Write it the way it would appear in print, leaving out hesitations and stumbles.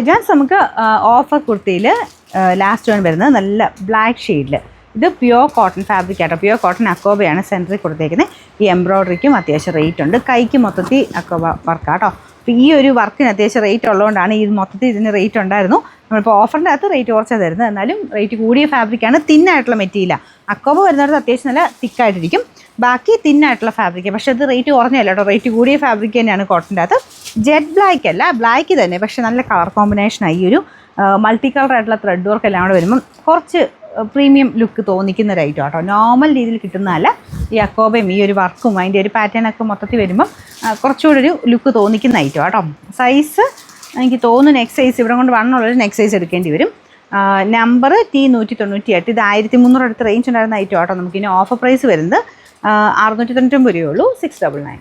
ജാൻസ് നമുക്ക് offer കുർത്തിയിൽ last one വരുന്നത് നല്ല ബ്ലാക്ക് ഷെയ്ഡിൽ. ഇത് പ്യുവർ കോട്ടൺ ഫാബ്രിക് ആട്ടോ. പ്യുവർ കോട്ടൺ അക്കോബയാണ് സെൻറ്ററിൽ കൊടുത്തേക്കുന്നത്. ഈ എംബ്രോയ്ഡറിക്കും അത്യാവശ്യം റേറ്റ് ഉണ്ട്. കൈക്ക് മൊത്തത്തിൽ അക്കോബ വർക്കാട്ടോ. അപ്പോൾ ഈ ഒരു വർക്കിന് അത്യാവശ്യം റേറ്റ് ഉള്ളതുകൊണ്ടാണ് ഈ മൊത്തത്തിൽ ഇതിന് റേറ്റ് ഉണ്ടായിരുന്നു. നമ്മളിപ്പോൾ ഓഫറിൻ്റെ അകത്ത് റേറ്റ് കുറച്ചാണ് തരുന്നത്. എന്നാലും റേറ്റ് കൂടിയ ഫാബ്രിക്കാണ്. തിന്നായിട്ടുള്ള മെറ്റീരിയലാണ്. അക്കോബ വരുന്നിടത്ത് അത്യാവശ്യം നല്ല തിക്കായിട്ടിരിക്കും. ബാക്കി തിന്നായിട്ടുള്ള ഫാബ്രിക്കാണ്. പക്ഷേ അത് റേറ്റ് കുറഞ്ഞല്ല കേട്ടോ. റേറ്റ് കൂടിയ ഫാബ്രിക് തന്നെയാണ് കോട്ടൻ്റെ അകത്ത്. ജെറ്റ് ബ്ലാക്ക് അല്ല, ബ്ലാക്ക് തന്നെ, പക്ഷേ നല്ല കളർ കോമ്പിനേഷനായി. ഈ ഒരു മൾട്ടി കളർ ആയിട്ടുള്ള ത്രെഡ് വർക്ക് എല്ലാം കൂടെ വരുമ്പം കുറച്ച് പ്രീമിയം ലുക്ക് തോന്നിക്കുന്ന ഒരു ഐറ്റം കേട്ടോ. നോർമൽ രീതിയിൽ കിട്ടുന്നതല്ല. ഈ അക്കോബയും ഈ ഒരു വർക്കും അതിൻ്റെ ഒരു പാറ്റേണൊക്കെ മൊത്തത്തിൽ വരുമ്പം കുറച്ചുകൂടി ഒരു ലുക്ക് തോന്നിക്കുന്ന ഐറ്റം കേട്ടോ. സൈസ് എനിക്ക് തോന്നുന്നു നെക്സ്റ്റ് സൈസ് ഇവിടെ കൊണ്ട് വണ്ണുള്ളൊരു നെക്സ്റ്റ് സൈസ് എടുക്കേണ്ടി വരും. Number T198. ഇത് 1300 അടുത്ത് റേഞ്ച് ഉണ്ടായിരുന്ന ഐറ്റം കേട്ടോ. നമുക്കിനി ഓഫർ പ്രൈസ് വരുന്നത് 699 രൂപയേ ഉള്ളൂ. 699.